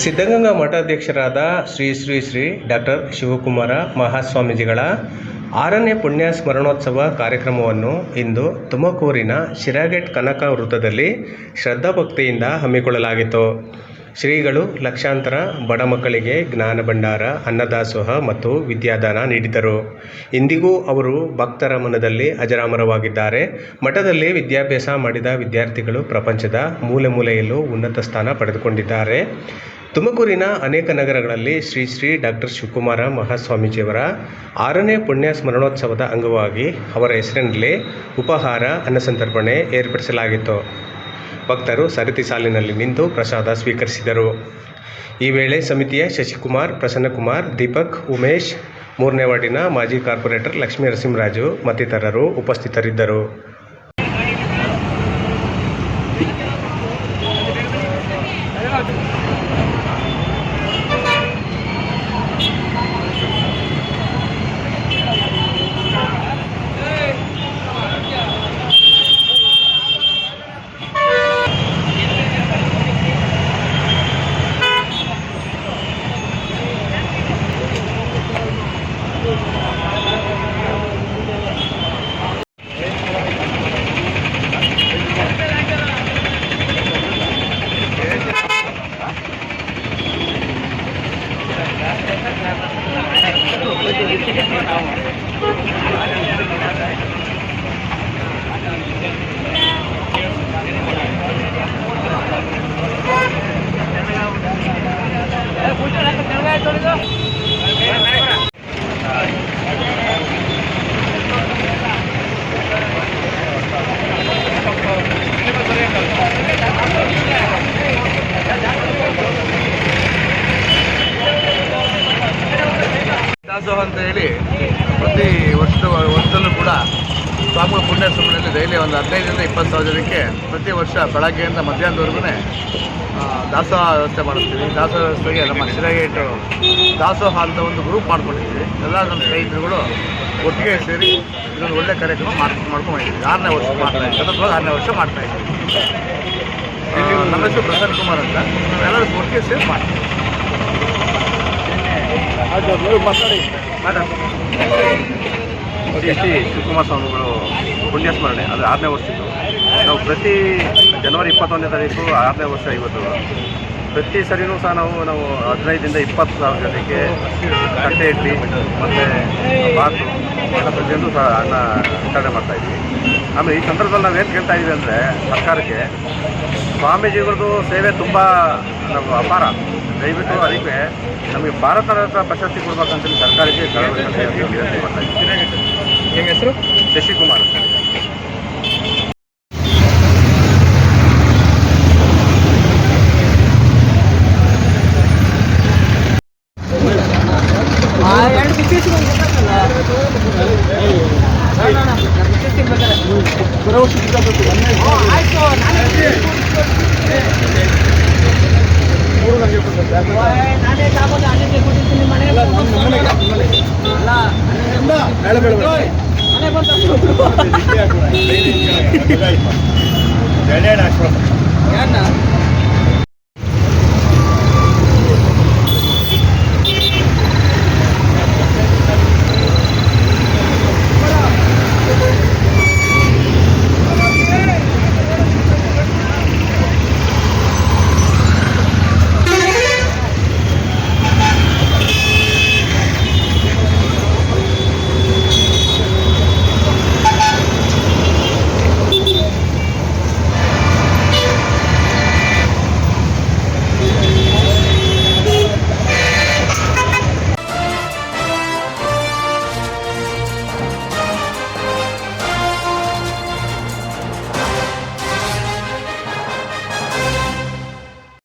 Siddaganga ಮಠಾಧ್ಯಕ್ಷರಾದ Shri Shri Shri doctor Shivakumara ಮಹಾಸ್ವಾಮೀಜಿಗಳ 6ನೇ ಪುಣ್ಯ ಸ್ಮರಣೋತ್ಸವ ಕಾರ್ಯಕ್ರಮವನ್ನು ಇಂದು ತುಮಕೂರಿನ ಶಿರಾಗೇಟ್ ಕನಕ ವೃತ್ತದಲ್ಲಿ ಶ್ರದ್ಧಾಭಕ್ತಿಯಿಂದ ಹಮ್ಮಿಕೊಳ್ಳಲಾಗಿತ್ತು. ಶ್ರೀಗಳು ಲಕ್ಷಾಂತರ ಬಡ ಮಕ್ಕಳಿಗೆ ಜ್ಞಾನ ಭಂಡಾರ, ಅನ್ನದಾಸೋಹ ಮತ್ತು ವಿದ್ಯಾದಾನ ನೀಡಿದರು. ಇಂದಿಗೂ ಅವರು ಭಕ್ತರ ಮನದಲ್ಲಿ ಅಜರಾಮರವಾಗಿದ್ದಾರೆ. ಮಠದಲ್ಲಿ ವಿದ್ಯಾಭ್ಯಾಸ ಮಾಡಿದ ವಿದ್ಯಾರ್ಥಿಗಳು ಪ್ರಪಂಚದ ಮೂಲೆ ಮೂಲೆಯಲ್ಲೂ ಉನ್ನತ ಸ್ಥಾನ ಪಡೆದುಕೊಂಡಿದ್ದಾರೆ. ತುಮಕೂರಿನ ಅನೇಕ ನಗರಗಳಲ್ಲಿ ಶ್ರೀ ಶ್ರೀ ಡಾಕ್ಟರ್ ಶಿವಕುಮಾರ ಮಹಾಸ್ವಾಮೀಜಿಯವರ 6ನೇ ಪುಣ್ಯ ಸ್ಮರಣೋತ್ಸವದ ಅಂಗವಾಗಿ ಅವರ ಹೆಸರಿನಲ್ಲಿ ಉಪಹಾರ ಅನ್ನಸಂತರ್ಪಣೆ ಏರ್ಪಡಿಸಲಾಗಿತ್ತು. ಭಕ್ತರು ಸರತಿ ಸಾಲಿನಲ್ಲಿ ನಿಂತು ಪ್ರಸಾದ ಸ್ವೀಕರಿಸಿದರು. ಈ ವೇಳೆ ಸಮಿತಿಯ ಶಶಿಕುಮಾರ್, ಪ್ರಸನ್ನಕುಮಾರ್, ದೀಪಕ್, ಉಮೇಶ್, 3ನೇ ವಾರ್ಡಿನ ಮಾಜಿ ಕಾರ್ಪೊರೇಟರ್ ಲಕ್ಷ್ಮೀ ನರಸಿಂಹರಾಜು ಮತ್ತಿತರರು ಉಪಸ್ಥಿತರಿದ್ದರು. ದಾಸೋಹ ಅಂತ ಹೇಳಿ ಪ್ರತಿ ವರ್ಷದಲ್ಲೂ ಕೂಡ ಸ್ವಾಮಿಗಳ ಪುಣ್ಯ ಸ್ಮರಣೆಯಲ್ಲಿ ಡೈಲಿ ಒಂದು 15ರಿಂದ 20 ಸಾವಿರ ಜನಕ್ಕೆ ಪ್ರತಿ ವರ್ಷ ಬೆಳಗ್ಗೆಯಿಂದ ಮಧ್ಯಾಹ್ನದವರೆಗೂ ದಾಸೋಹ ವ್ಯವಸ್ಥೆ ಮಾಡಿಸ್ತೀವಿ. ದಾಸೋಹ ವ್ಯವಸ್ಥೆಗೆ ನಮ್ಮ ಶಿರಾಗೇಟು ದಾಸೋಹ ಅಂತ ಒಂದು ಗ್ರೂಪ್ ಮಾಡ್ಕೊಂಡಿದ್ದೀವಿ. ಎಲ್ಲ ನಮ್ಮ ಸ್ನೇಹಿತರುಗಳು ಒಟ್ಟಿಗೆ ಸೇರಿ ಇದೊಂದು ಒಳ್ಳೆ ಕಾರ್ಯಕ್ರಮ ಮಾಡ್ಕೊಂಡಿದ್ದೀವಿ. 6ನೇ ವರ್ಷ ಮಾಡ್ತಾಯಿದ್ದೀವಿ. ಸತತವಾಗಿ 6ನೇ ವರ್ಷ ಮಾಡ್ತಾಯಿದ್ದೀವಿ. ನಮ್ಮ ಹೆಸರು ಪ್ರಸನ್ನಕುಮಾರ್ ಅಂತ. ನಾವೆಲ್ಲರೂ ಒಟ್ಟಿಗೆ ಸೇರಿ ಮಾಡ್ತೀವಿ. ಶ್ರೀ ಶ್ರೀ ಶಿವಕುಮಾರ ಸ್ವಾಮಿಗಳು ಪುಣ್ಯಸ್ಮರಣೆ ಅದು 6ನೇ ವರ್ಷದ್ದು. ನಾವು ಪ್ರತಿ ಜನವರಿ 21ನೇ ತಾರೀಕು 6ನೇ ವರ್ಷ ಇವತ್ತು. ಪ್ರತಿ ಸರಿನೂ ಸಹ ನಾವು 15ರಿಂದ 20 ಸಾವಿರ ಜನಕ್ಕೆ ತಟ್ಟೆ ಇಡ್ಲಿ ಮತ್ತು ಬಾತು ಎಲ್ಲ ಪ್ರತಿಯೊಂದು ಸಹ ಅನ್ನ ವಿತರಣೆ ಮಾಡ್ತಾಯಿದ್ವಿ. ಆಮೇಲೆ ಈ ಸಂದರ್ಭದಲ್ಲಿ ನಾವೇನು ಕೇಳ್ತಾ ಇದ್ದೀವಿ ಅಂದರೆ ಸರ್ಕಾರಕ್ಕೆ, ಸ್ವಾಮೀಜಿಗಳದ್ದು ಸೇವೆ ತುಂಬ ನಮ್ಮ ಅಪಾರ. ದಯವಿಟ್ಟು ಅದಕ್ಕೆ ನಮಗೆ ಭಾರತ ರತ್ನ ಪ್ರಶಸ್ತಿ ಕೊಡ್ಬೇಕಂತ ಸರ್ಕಾರಕ್ಕೆ ವಿನಂತಿ ಮಾಡ್ತಾ ಇದ್ದೀವಿ. ನಿಮ್ಮ ಹೆಸರು? ಶಶಿಕುಮಾರ್. ನಾನೇ